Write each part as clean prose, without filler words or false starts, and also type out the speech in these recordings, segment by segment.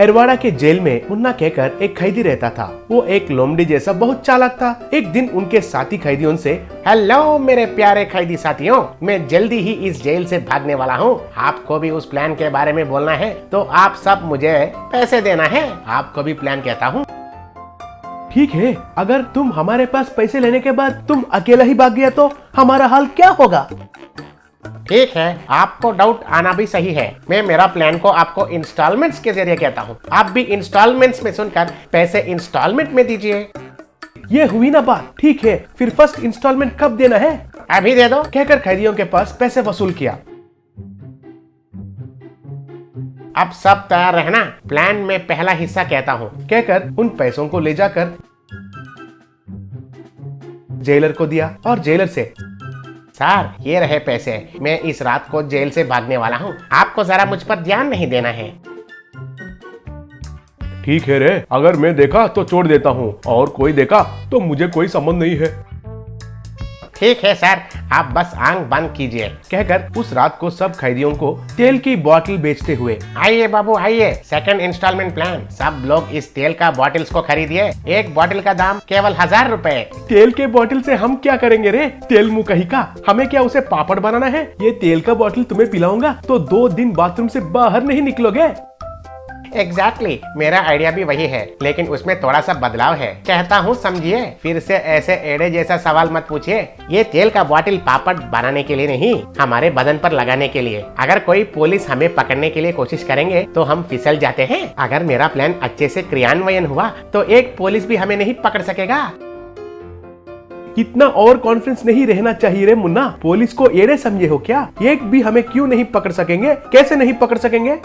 एरवाड़ा के जेल में मुन्ना कहकर एक कैदी रहता था। वो एक लोमड़ी जैसा बहुत चालाक था। एक दिन उनके साथी कैदियों से, हेलो मेरे प्यारे कैदी साथियों, मैं जल्दी ही इस जेल से भागने वाला हूँ। आपको भी उस प्लान के बारे में बोलना है तो आप सब मुझे पैसे देना है। आपको भी प्लान कहता हूँ। ठीक है, अगर तुम हमारे पास पैसे लेने के बाद तुम अकेला ही भाग गया तो हमारा हाल क्या होगा? ठीक है, आपको डाउट आना भी सही है। मैं मेरा प्लान को आपको इंस्टॉलमेंट्स के जरिए कहता हूँ। आप भी इंस्टॉलमेंट्स में सुनकर पैसे इंस्टॉलमेंट में दीजिए। ये हुई ना बात। ठीक है, फिर फर्स्ट इंस्टॉलमेंट कब देना है? अभी दे दो, कहकर कैदियों के पास पैसे वसूल किया। अब सब तैयार रहना, प्लान में पहला हिस्सा कहता हूँ, कहकर उन पैसों को ले जाकर जेलर को दिया और जेलर से, सर ये रहे पैसे, मैं इस रात को जेल से भागने वाला हूँ, आपको जरा मुझ पर ध्यान नहीं देना है। ठीक है रे, अगर मैं देखा तो छोड़ देता हूँ और कोई देखा तो मुझे कोई संबंध नहीं है। ठीक है सर, आप बस आंख बंद कीजिए, कहकर उस रात को सब कैदियों को तेल की बोतल बेचते हुए, आइए बाबू आइए, सेकंड इंस्टॉलमेंट प्लान। सब लोग इस तेल का बॉटल्स को खरीदिए। एक बॉटल का दाम केवल 1000 रुपए। तेल के बॉटल से हम क्या करेंगे रे? तेल मुंह कहीं का, हमें क्या उसे पापड़ बनाना है? ये तेल का बॉटल तुम्हें पिलाऊंगा तो 2 दिन बाथरूम से बाहर नहीं निकलोगे। एग्जैक्टली, मेरा आइडिया भी वही है, लेकिन उसमें थोड़ा सा बदलाव है। कहता हूँ समझिए। फिर से ऐसे एड़े जैसा सवाल मत पूछिए। ये तेल का बॉटल पापड़ बनाने के लिए नहीं, हमारे बदन पर लगाने के लिए। अगर कोई पुलिस हमें पकड़ने के लिए कोशिश करेंगे तो हम फिसल जाते हैं। अगर मेरा प्लान अच्छे से क्रियान्वयन हुआ तो एक पुलिस भी हमें नहीं पकड़ सकेगा। इतना और कॉन्फिडेंस नहीं रहना चाहिए रे मुन्ना। पुलिस को एड़े समझे हो क्या? एक भी हमें क्यों नहीं पकड़ सकेंगे? कैसे नहीं पकड़ सकेंगे?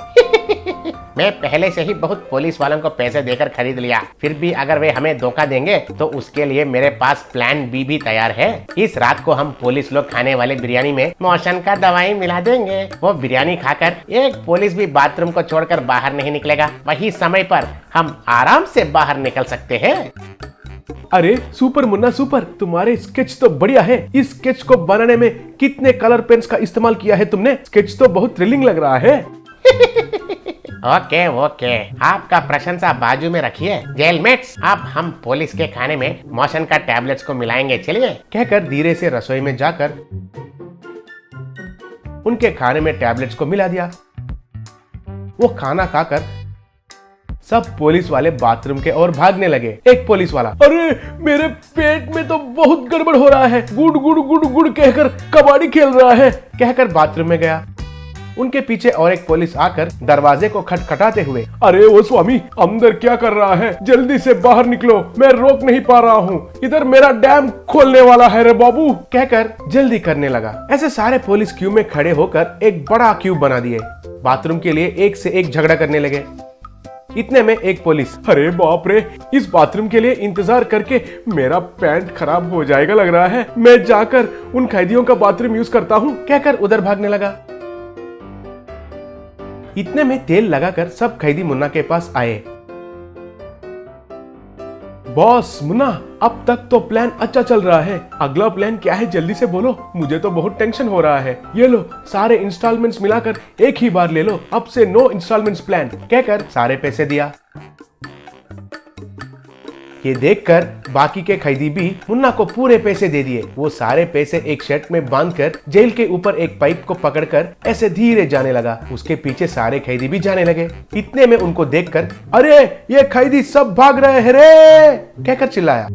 मैं पहले से ही बहुत पुलिस वालों को पैसे देकर खरीद लिया। फिर भी अगर वे हमें धोखा देंगे तो उसके लिए मेरे पास प्लान बी भी तैयार है। इस रात को हम पुलिस लोग खाने वाले बिरयानी में मोशन का दवाई मिला देंगे। वो बिरयानी खाकर एक पुलिस भी बाथरूम को छोड़कर बाहर नहीं निकलेगा। वही समय पर हम आराम से बाहर निकल सकते हैं। अरे सुपर मुन्ना सुपर, तुम्हारे स्केच तो बढ़िया है। इस स्केच को बनाने में कितने कलर पेन्स का इस्तेमाल किया है तुमने? स्केच तो बहुत थ्रिलिंग लग रहा है। ओके ओके, आपका प्रशंसा बाजू में रखिए। जेलमेट्स, अब हम पुलिस के खाने में मोशन का टैबलेट्स को मिलाएंगे, चलिए, कहकर धीरे से रसोई में जाकर उनके खाने में टैबलेट्स को मिला दिया। वो खाना खाकर सब पुलिस वाले बाथरूम के ओर भागने लगे। एक पुलिस वाला, अरे मेरे पेट में तो बहुत गड़बड़ हो रहा है, गुड़ गुड़ गुड़ गुड़ कहकर कबड्डी खेल रहा है, कहकर बाथरूम में गया। उनके पीछे और एक पुलिस आकर दरवाजे को खटखटाते हुए, अरे वो स्वामी अंदर क्या कर रहा है? जल्दी से बाहर निकलो, मैं रोक नहीं पा रहा हूँ, इधर मेरा डैम खोलने वाला है रे बाबू, कहकर जल्दी करने लगा। ऐसे सारे पुलिस क्यू में खड़े होकर एक बड़ा क्यू बना दिए। बाथरूम के लिए एक से एक झगड़ा करने लगे। इतने में एक पुलिस, अरे बाप रे, इस बाथरूम के लिए इंतजार करके मेरा पैंट खराब हो जाएगा लग रहा है, मैं जाकर उन कैदियों का बाथरूम यूज करता हूँ, कहकर उधर भागने लगा। इतने में तेल लगाकर सब कैदी मुन्ना के पास आए। बॉस मुन्ना, अब तक तो प्लान अच्छा चल रहा है, अगला प्लान क्या है जल्दी से बोलो, मुझे तो बहुत टेंशन हो रहा है। ये लो सारे इंस्टॉलमेंट्स मिलाकर एक ही बार ले लो, अब से नो इंस्टॉलमेंट्स प्लान, कहकर सारे पैसे दिया। ये देखकर बाकी के कैदी भी मुन्ना को पूरे पैसे दे दिए। वो सारे पैसे एक शर्ट में बांधकर जेल के ऊपर एक पाइप को पकड़कर ऐसे धीरे जाने लगा। उसके पीछे सारे कैदी भी जाने लगे। इतने में उनको देखकर, अरे ये कैदी सब भाग रहे हैं रे, कहकर चिल्लाया।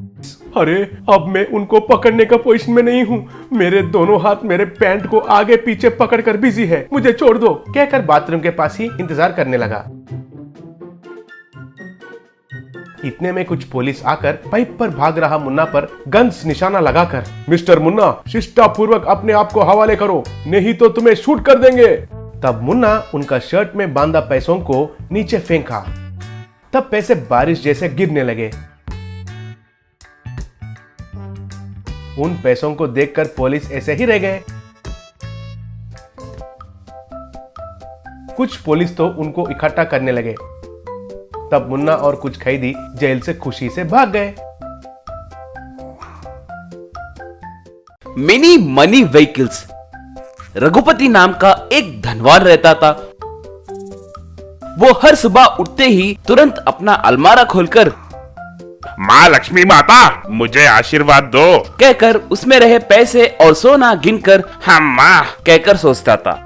अरे अब मैं उनको पकड़ने का पोजीशन में नहीं हूँ, मेरे दोनों हाथ मेरे पैंट को आगे पीछे पकड़कर बिजी है, मुझे छोड़ दो, कहकर बाथरूम के पास ही इंतजार करने लगा। इतने में कुछ पुलिस आकर पाइप पर भाग रहा मुन्ना पर गन्स निशाना लगाकर, मिस्टर मुन्ना शिष्टापूर्वक अपने आप को हवाले करो, नहीं तो तुम्हें शूट कर देंगे। तब मुन्ना उनका शर्ट में बांधा पैसों को नीचे फेंका। तब पैसे बारिश जैसे गिरने लगे। उन पैसों को देखकर पुलिस ऐसे ही रह गए। कुछ पुलिस तो उनको इकट्ठा करने लगे। तब मुन्ना और कुछ कैदी जेल से खुशी से भाग गए। Mini money vehicles. रघुपति नाम का एक धनवान रहता था। वो हर सुबह उठते ही तुरंत अपना अलमारा खोलकर माँ लक्ष्मी माता मुझे आशीर्वाद दो कहकर उसमें रहे पैसे और सोना गिनकर हम माँ कहकर सोचता था।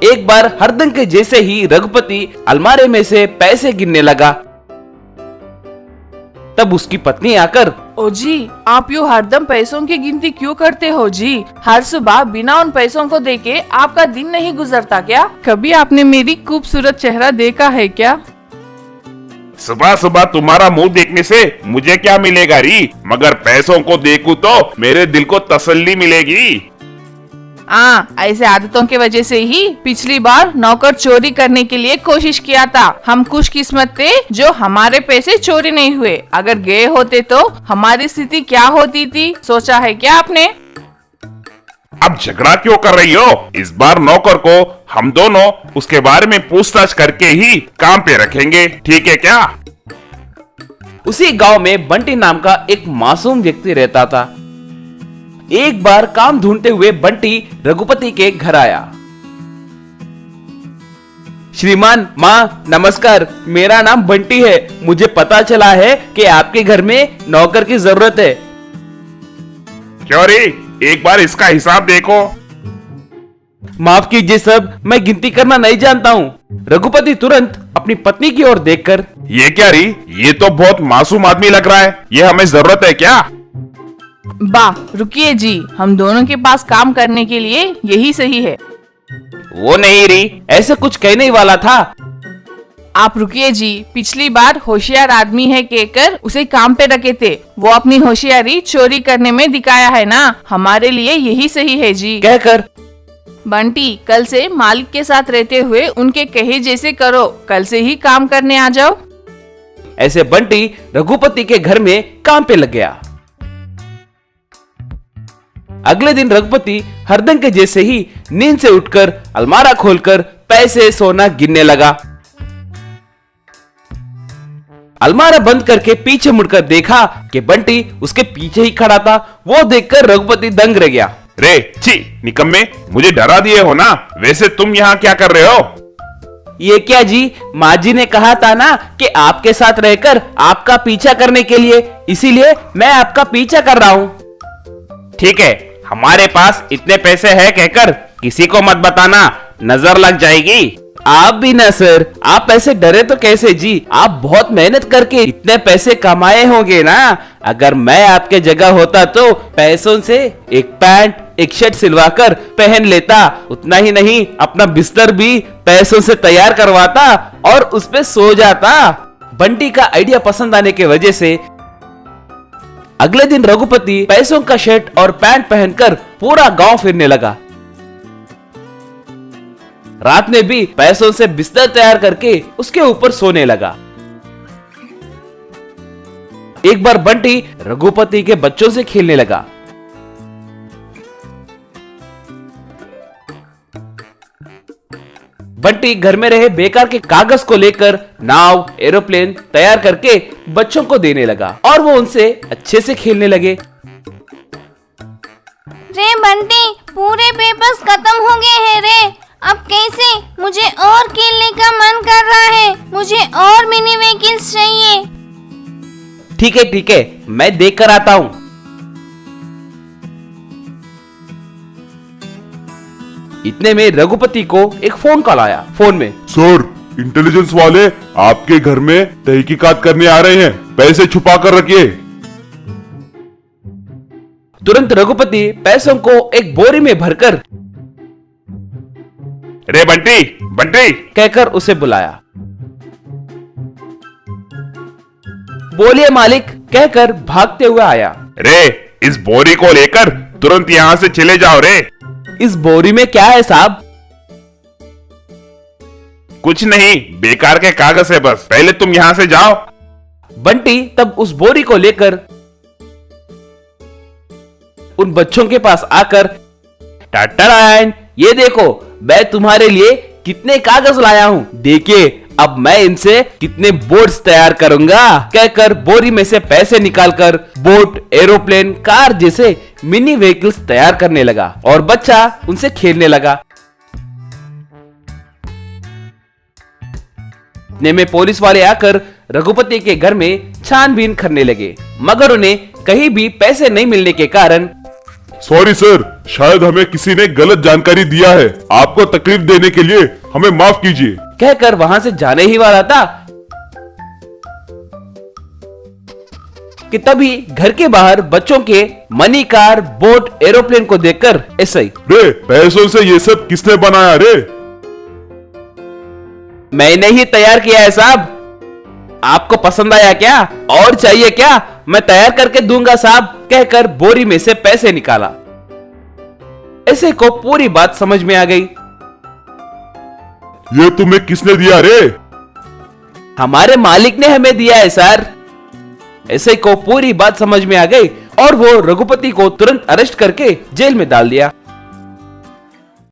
एक बार हरदम के जैसे ही रघुपति अलमारे में से पैसे गिनने लगा, तब उसकी पत्नी आकर, ओ जी, आप यूँ हरदम पैसों की गिनती क्यों करते हो जी? हर सुबह बिना उन पैसों को देके आपका दिन नहीं गुजरता क्या? कभी आपने मेरी खूबसूरत चेहरा देखा है क्या? सुबह सुबह तुम्हारा मुंह देखने से मुझे क्या मिलेगा री, मगर पैसों को देखूं तो मेरे दिल को तसल्ली मिलेगी। ऐसे आदतों के वजह से ही पिछली बार नौकर चोरी करने के लिए कोशिश किया था। हम खुशकिस्मत थे जो हमारे पैसे चोरी नहीं हुए। अगर गए होते तो हमारी स्थिति क्या होती थी, सोचा है क्या आपने? अब झगड़ा क्यों कर रही हो? इस बार नौकर को हम दोनों उसके बारे में पूछताछ करके ही काम पे रखेंगे, ठीक है क्या? उसी गांव में बंटी नाम का एक मासूम व्यक्ति रहता था। एक बार काम ढूंढते हुए बंटी रघुपति के घर आया। श्रीमान, माँ नमस्कार, मेरा नाम बंटी है। मुझे पता चला है कि आपके घर में नौकर की जरूरत है। क्यों रे, एक बार इसका हिसाब देखो। माफ कीजिए सब, मैं गिनती करना नहीं जानता हूँ। रघुपति तुरंत अपनी पत्नी की ओर देखकर, ये क्या री, ये तो बहुत मासूम आदमी लग रहा है, ये हमें जरूरत है क्या? रुकिए जी, हम दोनों के पास काम करने के लिए यही सही है। वो नहीं री, ऐसे कुछ कहने ही वाला था। आप रुकिए जी, पिछली बार होशियार आदमी है कहकर उसे काम पे रखे थे। वो अपनी होशियारी चोरी करने में दिखाया है ना, हमारे लिए यही सही है जी। कहकर बंटी, कल से मालिक के साथ रहते हुए उनके कहे जैसे करो, कल से ही काम करने आ जाओ। ऐसे बंटी रघुपति के घर में काम पे लग गया। अगले दिन रघुपति हरदम के जैसे ही नींद से उठकर अलमारा खोलकर पैसे सोना गिनने लगा। अलमारा बंद करके पीछे मुड़कर देखा कि बंटी उसके पीछे ही खड़ा था। वो देखकर रघुपति दंग रह गया। रे छी निकम्मे, मुझे डरा दिए हो ना। वैसे तुम यहाँ क्या कर रहे हो? ये क्या जी, माँ जी ने कहा था ना कि आपके साथ रहकर आपका पीछा करने के लिए, इसीलिए मैं आपका पीछा कर रहा हूँ। ठीक है, हमारे पास इतने पैसे हैं कहकर किसी को मत बताना, नजर लग जाएगी। आप भी ना सर, आप ऐसे डरे तो कैसे जी? आप बहुत मेहनत करके इतने पैसे कमाए होंगे ना। अगर मैं आपके जगह होता तो पैसों से एक पैंट एक शर्ट सिलवाकर पहन लेता। उतना ही नहीं, अपना बिस्तर भी पैसों से तैयार करवाता और उस पे सो जाता। बंटी का आइडिया पसंद आने की वजह से अगले दिन रघुपति पैसों का शर्ट और पैंट पहनकर पूरा गांव फिरने लगा। रात में भी पैसों से बिस्तर तैयार करके उसके ऊपर सोने लगा। एक बार बंटी रघुपति के बच्चों से खेलने लगा। बंटी घर में रहे बेकार के कागज को लेकर नाव एरोप्लेन तैयार करके बच्चों को देने लगा और वो उनसे अच्छे से खेलने लगे। रे बंटी, पूरे पेपर्स खत्म हो गए हैं रे। अब कैसे? मुझे और खेलने का मन कर रहा है। मुझे और मिनी व्हीकल्स चाहिए। ठीक है, मैं देख कर आता हूँ। इतने में रघुपति को एक फोन कॉल आया। फोन में, सर, इंटेलिजेंस वाले आपके घर में तहकीकात करने आ रहे हैं, पैसे छुपा कर रखिए। तुरंत रघुपति पैसों को एक बोरी में भरकर रे बंटी बंटी कहकर उसे बुलाया। बोलिए मालिक कहकर भागते हुए आया। रे, इस बोरी को लेकर तुरंत यहाँ से चले जाओ रे। इस बोरी में क्या है साहब? कुछ नहीं, बेकार के कागज है बस। पहले तुम यहाँ से जाओ। बंटी तब उस बोरी को लेकर उन बच्चों के पास आकर, टाटा, ये देखो मैं तुम्हारे लिए कितने कागज लाया हूँ। देखिए अब मैं इनसे कितने बोट्स तैयार करूंगा। कहकर बोरी में से पैसे निकालकर बोट, एरोप्लेन, कार जैसे मिनी व्हीकल्स तैयार करने लगा और बच्चा उनसे खेलने लगा। इतने में पुलिस वाले आकर रघुपति के घर में छानबीन करने लगे, मगर उन्हें कहीं भी पैसे नहीं मिलने के कारण सॉरी सर, शायद हमें किसी ने गलत जानकारी दिया है। आपको तकलीफ देने के लिए हमें माफ कीजिए। कहकर वहां से जाने ही वाला था कि तभी घर के बाहर बच्चों के मनी, कार, बोट, एरोप्लेन को देखकर ऐसा ही, रे पैसों से ये सब किसने बनाया रे? मैंने ही तैयार किया है साहब। आपको पसंद आया क्या? और चाहिए क्या? मैं तैयार करके दूंगा साहब। कहकर बोरी में से पैसे निकाला। ऐसे को पूरी बात समझ में आ गई। ये तुम्हें किसने दिया रे? हमारे मालिक ने हमें दिया है सर। ऐसे को पूरी बात समझ में आ गई और वो रघुपति को तुरंत अरेस्ट करके जेल में डाल दिया।